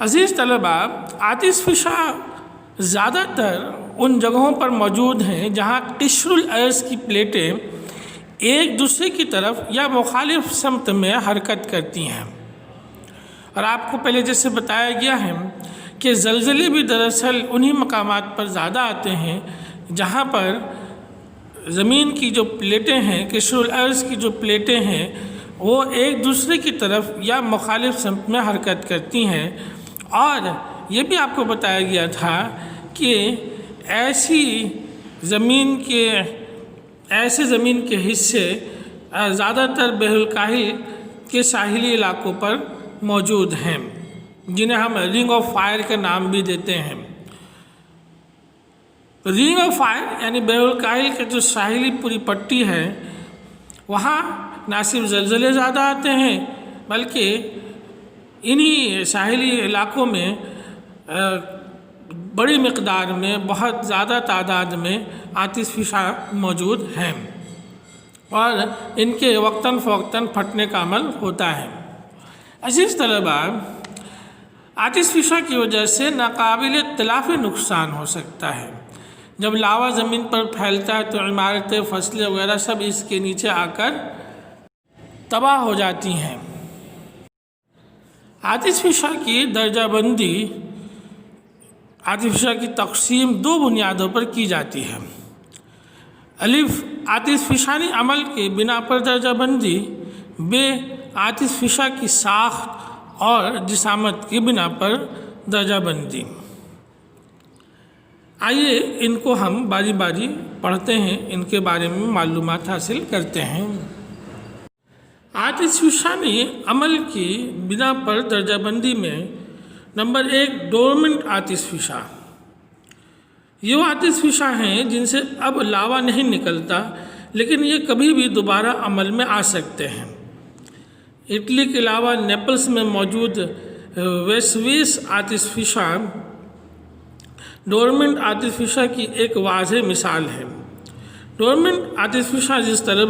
عزیز طلباء، آتش فشاں زیادہ تر ان جگہوں پر موجود ہیں جہاں قشر الارض کی پلیٹیں ایک دوسرے کی طرف یا مخالف سمت میں حرکت کرتی ہیں، اور آپ کو پہلے جیسے بتایا گیا ہے کہ زلزلے بھی دراصل انہی مقامات پر زیادہ آتے ہیں جہاں پر زمین کی جو پلیٹیں ہیں، قشر الارض کی جو پلیٹیں ہیں، وہ ایک دوسرے کی طرف یا مخالف سمت میں حرکت کرتی ہیں۔ اور یہ بھی آپ کو بتایا گیا تھا کہ ایسے زمین کے حصے زیادہ تر بحر الکاہل کے ساحلی علاقوں پر موجود ہیں، جنہیں ہم رنگ آف فائر کا نام بھی دیتے ہیں۔ رنگ آف فائر یعنی بحر الکاہل کے جو ساحلی پوری پٹی ہے، وہاں نہ صرف زلزلے زیادہ آتے ہیں بلکہ انہی ساحلی علاقوں میں بڑی مقدار میں، بہت زیادہ تعداد میں آتش فشاں موجود ہیں، اور ان کے وقتاً فوقتاً پھٹنے کا عمل ہوتا ہے۔ عزیز طلباء، آتش فشاں کی وجہ سے ناقابل تلافی نقصان ہو سکتا ہے۔ جب لاوا زمین پر پھیلتا ہے تو عمارتیں، فصلیں وغیرہ سب اس کے نیچے آ کر تباہ ہو جاتی ہیں۔ آتش فشاں کی درجہ بندی، آتش فشاں کی تقسیم دو بنیادوں پر کی جاتی ہے۔ الف، آتش فشانی عمل کی بنا پر درجہ بندی۔ ب، آتش فشاں کی ساخت اور جسامت کی بنا پر درجہ بندی۔ آئیے ان کو ہم باری باری پڑھتے ہیں، ان کے بارے میں معلومات حاصل کرتے ہیں۔ آتش فشانی عمل کی بنا پر درجہ بندی میں نمبر 1، ڈورمنٹ آتش فشاں۔ یہ وہ آتش فشاں ہیں جن سے اب لاوا نہیں نکلتا، لیکن یہ کبھی بھی دوبارہ عمل میں آ سکتے ہیں۔ اٹلی کے علاوہ نیپلس میں موجود ویسویس آتش فشاں ڈورمنٹ آتش فشاں کی ایک واضح مثال ہے۔ ڈورمنٹ آتش فشاں جس طرح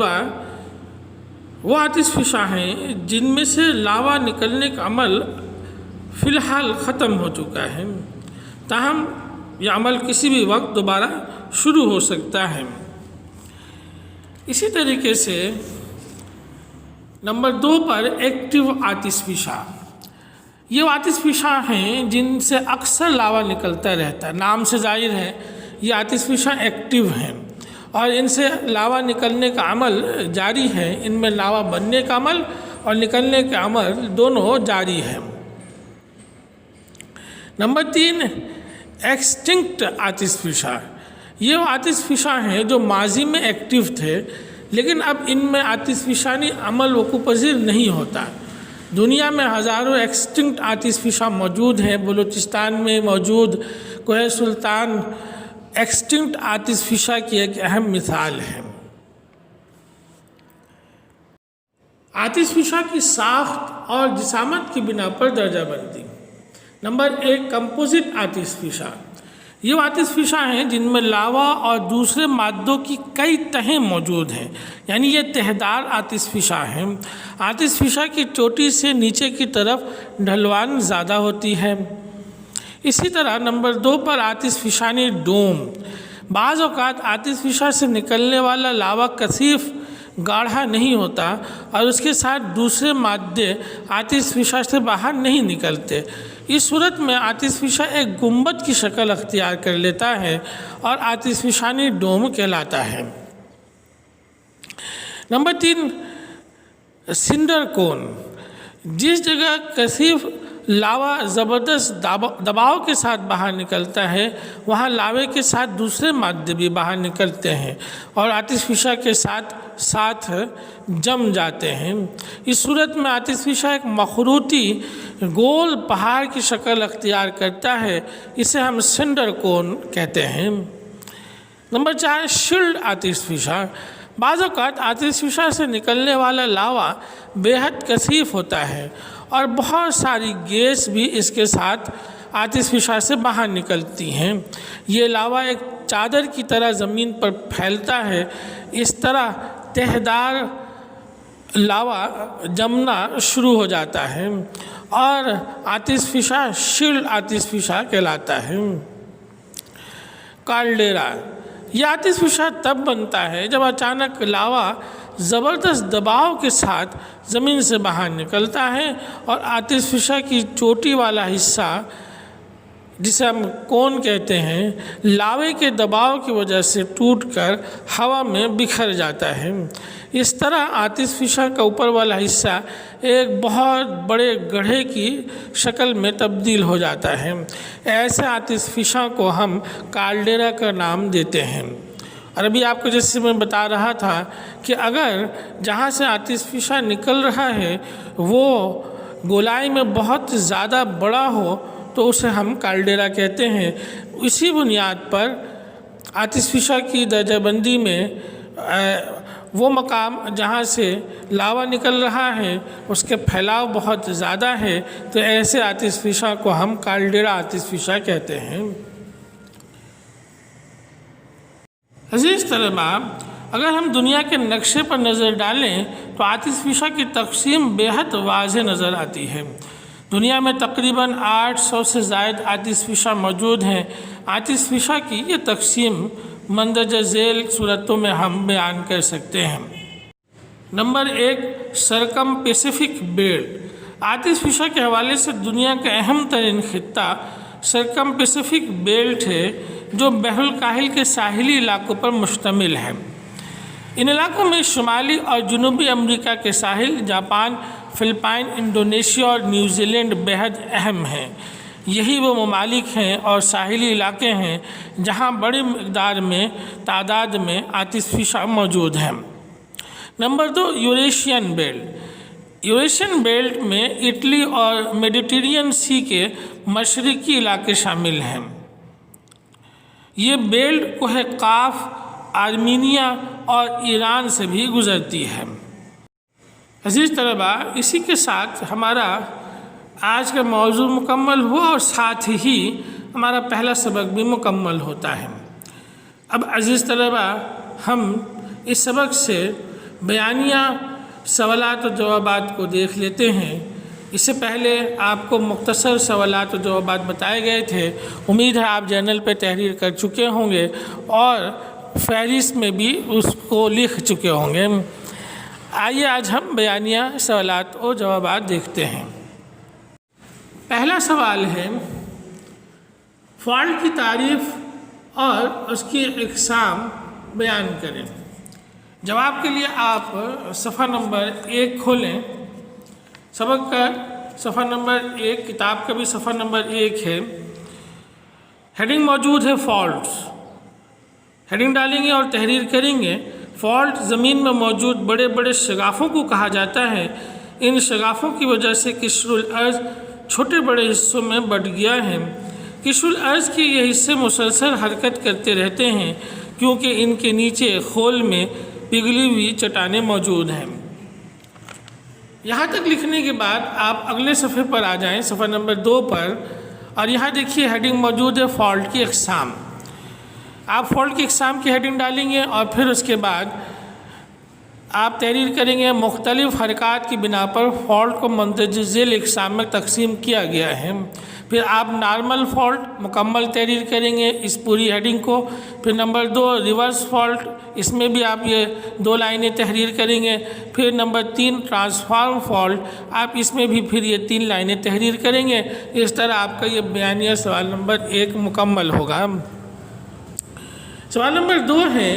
وہ آتش فشاں ہیں جن میں سے لاوا نکلنے کا عمل فی الحال ختم ہو چکا ہے، تاہم یہ عمل کسی بھی وقت دوبارہ شروع ہو سکتا ہے۔ اسی طریقے سے نمبر 2 پر ایکٹیو آتش فشاں۔ یہ وہ آتش فشاں ہیں جن سے اکثر لاوا نکلتا رہتا ہے۔ نام سے ظاہر ہے یہ آتش فشاں ایکٹیو ہیں اور ان سے لاوا نکلنے کا عمل جاری ہے۔ ان میں لاوا بننے کا عمل اور نکلنے کا عمل دونوں جاری ہے۔ نمبر 3، ایکسٹنکٹ آتش فشاں۔ یہ وہ آتش فشاں ہیں جو ماضی میں ایکٹیو تھے، لیکن اب ان میں آتش فشانی عمل وقوع پذیر نہیں ہوتا۔ دنیا میں ہزاروں ایکسٹنکٹ آتش فشاں موجود ہیں۔ بلوچستان میں موجود کوہ سلطان ایکسٹنکٹ آتش فشاں کی ایک اہم مثال ہے۔ آتش فشاں کی ساخت اور جسامت کی بنا پر درجہ بندی۔ نمبر 1، کمپوزٹ آتش فشاں۔ یہ وہ آتش فشاں ہیں جن میں لاوا اور دوسرے مادوں کی کئی تہیں موجود ہیں، یعنی یہ تہدار آتش فشاں ہیں۔ آتش فشاں کی چوٹی سے نیچے کی طرف ڈھلوان زیادہ ہوتی ہے۔ اسی طرح نمبر 2 پر آتش فشانی ڈوم۔ بعض اوقات آتش فشاں سے نکلنے والا لاوا کثیف گاڑھا نہیں ہوتا اور اس کے ساتھ دوسرے مادے آتش فشاں سے باہر نہیں نکلتے۔ اس صورت میں آتش فشاں ایک گنبد کی شکل اختیار کر لیتا ہے اور آتش فشانی ڈوم کہلاتا ہے۔ نمبر 3، سنڈر کون۔ جس جگہ کثیف لاوا زبردست دباؤ کے ساتھ باہر نکلتا ہے، وہاں لاوے کے ساتھ دوسرے مادے بھی باہر نکلتے ہیں اور آتش فشاں کے ساتھ جم جاتے ہیں۔ اس صورت میں آتش فشاں ایک مخروطی گول پہاڑ کی شکل اختیار کرتا ہے، اسے ہم سنڈر کون کہتے ہیں۔ نمبر 4، شیلڈ آتش فشاں۔ بعض اوقات آتش فشاں سے نکلنے والا لاوا بے حد کثیف ہوتا ہے اور بہت ساری گیس بھی اس کے ساتھ آتش فشاں سے باہر نکلتی ہیں۔ یہ لاوا ایک چادر کی طرح زمین پر پھیلتا ہے۔ اس طرح تہدار لاوا جمنا شروع ہو جاتا ہے اور آتش فشاں شیلڈ آتش فشاں کہلاتا ہے۔ کالڈیرا، یہ آتش فشاں تب بنتا ہے جب اچانک لاوا زبردست دباؤ کے ساتھ زمین سے باہر نکلتا ہے اور آتش فشاں کی چوٹی والا حصہ، جسے ہم کون کہتے ہیں، لاوے کے دباؤ کی وجہ سے ٹوٹ کر ہوا میں بکھر جاتا ہے۔ اس طرح آتش فشاں کا اوپر والا حصہ ایک بہت بڑے گڑھے کی شکل میں تبدیل ہو جاتا ہے۔ ایسے آتش فشاں کو ہم کالڈیرا کا نام دیتے ہیں۔ اور ابھی آپ کو جیسے میں بتا رہا تھا کہ اگر جہاں سے آتش فشاں نکل رہا ہے وہ گولائی میں بہت زیادہ بڑا ہو تو اسے ہم کالڈیرا کہتے ہیں۔ اسی بنیاد پر آتش فشاں کی درجہ بندی میں وہ مقام جہاں سے لاوا نکل رہا ہے اس کے پھیلاؤ بہت زیادہ ہے، تو ایسے آتش فشاں کو ہم کالڈیرا آتش فشاں کہتے ہیں۔ عزیز طلباء، اگر ہم دنیا کے نقشے پر نظر ڈالیں تو آتش فشاں کی تقسیم بے حد واضح نظر آتی ہے۔ دنیا میں تقریباً 800 سے زائد آتش فشاں موجود ہیں۔ آتش فشاں کی یہ تقسیم مندرجہ ذیل صورتوں میں ہم بیان کر سکتے ہیں۔ Number 1، circum Pacific belt. آتش فشاں کے حوالے سے دنیا کا اہم ترین خطہ سرکم پیسیفک بیلٹ ہے، جو بحر الکاہل کے ساحلی علاقوں پر مشتمل ہے۔ ان علاقوں میں شمالی اور جنوبی امریکہ کے ساحل، جاپان، فلپائن، انڈونیشیا اور نیوزی لینڈ بہت اہم ہیں۔ یہی وہ ممالک ہیں اور ساحلی علاقے ہیں جہاں بڑی مقدار میں تعداد میں آتش فشاں موجود ہیں۔ Number 2، Eurasian belt. Eurasian belt میں اٹلی اور میڈیٹرینین سی کے مشرقی علاقے شامل ہیں۔ یہ بیلٹ کوہ قاف، آرمینیا اور ایران سے بھی گزرتی ہے۔ عزیز طلباء، اسی کے ساتھ ہمارا آج کا موضوع مکمل ہوا اور ساتھ ہی ہمارا پہلا سبق بھی مکمل ہوتا ہے۔ اب عزیز طلباء، ہم اس سبق سے بیانیہ سوالات و جوابات کو دیکھ لیتے ہیں۔ اس سے پہلے آپ کو مختصر سوالات و جوابات بتائے گئے تھے۔ امید ہے آپ جرنل پہ تحریر کر چکے ہوں گے اور فہرست میں بھی اس کو لکھ چکے ہوں گے۔ آئیے آج ہم بیانیہ سوالات و جوابات دیکھتے ہیں۔ پہلا سوال ہے، فالٹ کی تعریف اور اس کی اقسام بیان کریں۔ جواب کے لیے آپ صفحہ نمبر 1 کھولیں۔ سبق کا صفحہ نمبر 1، کتاب کا بھی صفحہ نمبر 1 ہے۔ ہیڈنگ موجود ہے فالٹس۔ ہیڈنگ ڈالیں گے اور تحریر کریں گے۔ فالٹ زمین میں موجود بڑے بڑے شگافوں کو کہا جاتا ہے۔ ان شگافوں کی وجہ سے قشر الارض چھوٹے بڑے حصوں میں بٹ گیا ہے۔ قشر الارض کے یہ حصے مسلسل حرکت کرتے رہتے ہیں کیونکہ ان کے نیچے خول میں پگھلی ہوئی چٹانیں موجود ہیں۔ یہاں تک لکھنے کے بعد آپ اگلے صفحے پر آ جائیں، صفحہ نمبر 2 پر، اور یہاں دیکھیے ہیڈنگ موجود ہے فالٹ کی اقسام۔ آپ فالٹ کی اقسام کی ہیڈنگ ڈالیں گے اور پھر اس کے بعد آپ تحریر کریں گے، مختلف حرکات کی بنا پر فالٹ کو مندرجہ ذیل اقسام میں تقسیم کیا گیا ہے۔ پھر آپ نارمل فالٹ مکمل تحریر کریں گے اس پوری ہیڈنگ کو۔ پھر نمبر 2، ریورس فالٹ، اس میں بھی آپ یہ 2 لائنیں تحریر کریں گے۔ پھر نمبر 3، ٹرانسفارم فالٹ، آپ اس میں بھی پھر یہ 3 لائنیں تحریر کریں گے۔ اس طرح آپ کا یہ بیانیہ سوال نمبر 1 مکمل ہوگا۔ سوال نمبر 2 ہے،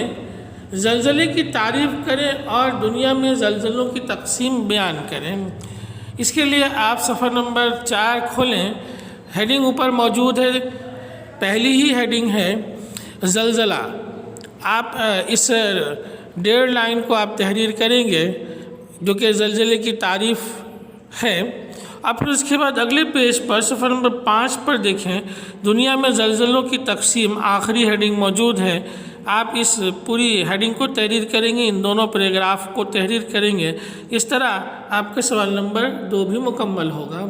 زلزلے کی تعریف کریں اور دنیا میں زلزلوں کی تقسیم بیان کریں۔ اس کے لیے آپ صفحہ نمبر 4 کھولیں۔ ہیڈنگ اوپر موجود ہے، پہلی ہی ہیڈنگ ہے زلزلہ۔ آپ اس 1.5 لائن کو آپ تحریر کریں گے جو کہ زلزلے کی تعریف ہے۔ اب پھر اس کے بعد اگلے پیج پر صفحہ نمبر 5 پر دیکھیں، دنیا میں زلزلوں کی تقسیم، آخری ہیڈنگ موجود ہے۔ آپ اس پوری ہیڈنگ کو تحریر کریں گے، ان دونوں پیراگراف کو تحریر کریں گے۔ اس طرح آپ کا سوال نمبر 2 بھی مکمل ہوگا۔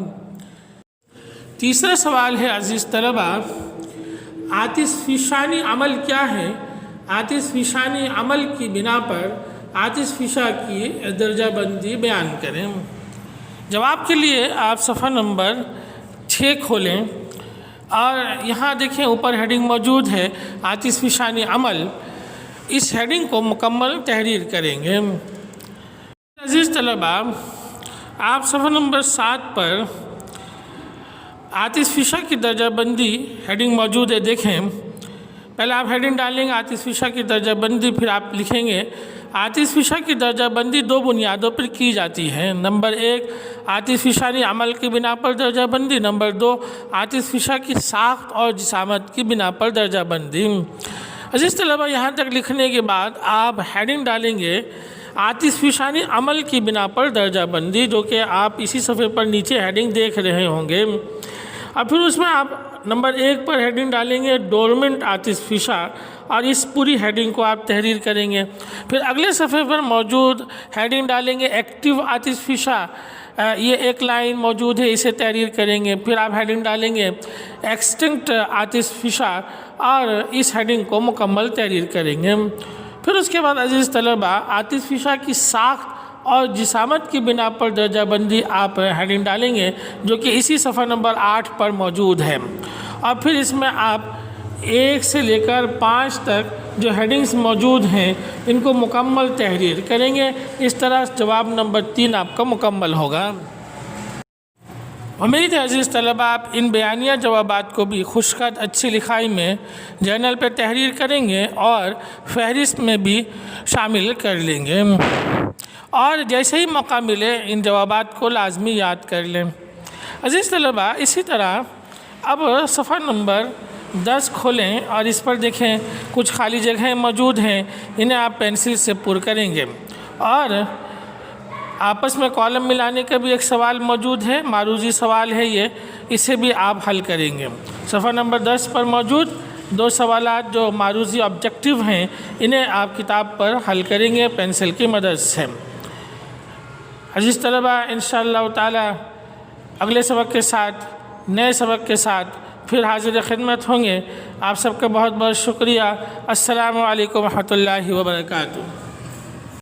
تیسرا سوال ہے عزیز طلباء، آتش فشانی عمل کیا ہے؟ آتش فشانی عمل کی بنا پر آتش فشاں کی درجہ بندی بیان کریں۔ جواب کے لیے آپ صفحہ نمبر 6 کھولیں اور یہاں دیکھیں اوپر ہیڈنگ موجود ہے عاطف فشانی عمل، اس ہیڈنگ کو مکمل تحریر کریں گے۔ عزیز طلباء، آپ صفحہ نمبر 7 پر عاطف فشا کی درجہ بندی ہیڈنگ موجود ہے، دیکھیں۔ پہلے آپ ہیڈنگ ڈالیں گے عاطف فشا کی درجہ بندی، پھر آپ لکھیں گے عاطف فشا کی درجہ بندی 2 بنیادوں پر کی جاتی ہے۔ نمبر 1 عاطف فشانی عمل کی بنا پر درجہ بندی، نمبر 2 عاطف فشا کی ساخت اور جسامت کی بنا پر درجہ بندی۔ عزیز طلباء، یہاں تک لکھنے کے بعد آپ ہیڈنگ ڈالیں گے عاطف فشانی عمل کی بنا پر درجہ بندی، جو کہ آپ اسی صفحے پر نیچے ہیڈنگ دیکھ رہے ہوں گے۔ اور پھر اس میں آپ نمبر 1 پر ہیڈنگ ڈالیں گے ڈورمنٹ عاطف فشا، اور اس پوری ہیڈنگ کو آپ تحریر کریں گے۔ پھر اگلے صفحے پر موجود ہیڈنگ ڈالیں گے ایکٹیو عاطف فشا، یہ ایک لائن موجود ہے، اسے تحریر کریں گے۔ پھر آپ ہیڈنگ ڈالیں گے ایکسٹنکٹ عاطف فشا، اور اس ہیڈنگ کو مکمل تحریر کریں گے۔ پھر اس کے بعد عزیز طلباء عاطف فشا کی ساخت اور جسامت کی بنا پر درجہ بندی آپ ہیڈنگ ڈالیں گے، جو کہ اسی صفحہ نمبر 8 پر موجود ہے۔ اور پھر اس میں آپ 1 سے لے کر 5 تک جو ہیڈنگز موجود ہیں ان کو مکمل تحریر کریں گے۔ اس طرح جواب نمبر 3 آپ کا مکمل ہوگا۔ امید ہے عزیز طلباء آپ ان بیانیہ جوابات کو بھی خوشخط اچھی لکھائی میں جرنل پہ تحریر کریں گے اور فہرست میں بھی شامل کر لیں گے، اور جیسے ہی موقع ملے ان جوابات کو لازمی یاد کر لیں۔ عزیز طلباء، اسی طرح اب صفحہ نمبر 10 کھولیں اور اس پر دیکھیں کچھ خالی جگہیں موجود ہیں، انہیں آپ پینسل سے پر کریں گے، اور آپس میں کالم ملانے کا بھی ایک سوال موجود ہے، معروضی سوال ہے یہ، اسے بھی آپ حل کریں گے۔ صفحہ نمبر 10 پر موجود 2 سوالات جو معروضی آبجیکٹیو ہیں، انہیں آپ کتاب پر حل کریں گے پینسل کی مدد سے۔ عزیز طلباء، انشاءاللہ تعالی اگلے سبق کے ساتھ، نئے سبق کے ساتھ پھر حاضر خدمت ہوں گے۔ آپ سب کا بہت بہت شکریہ۔ السلام علیکم ورحمۃ اللہ وبرکاتہ۔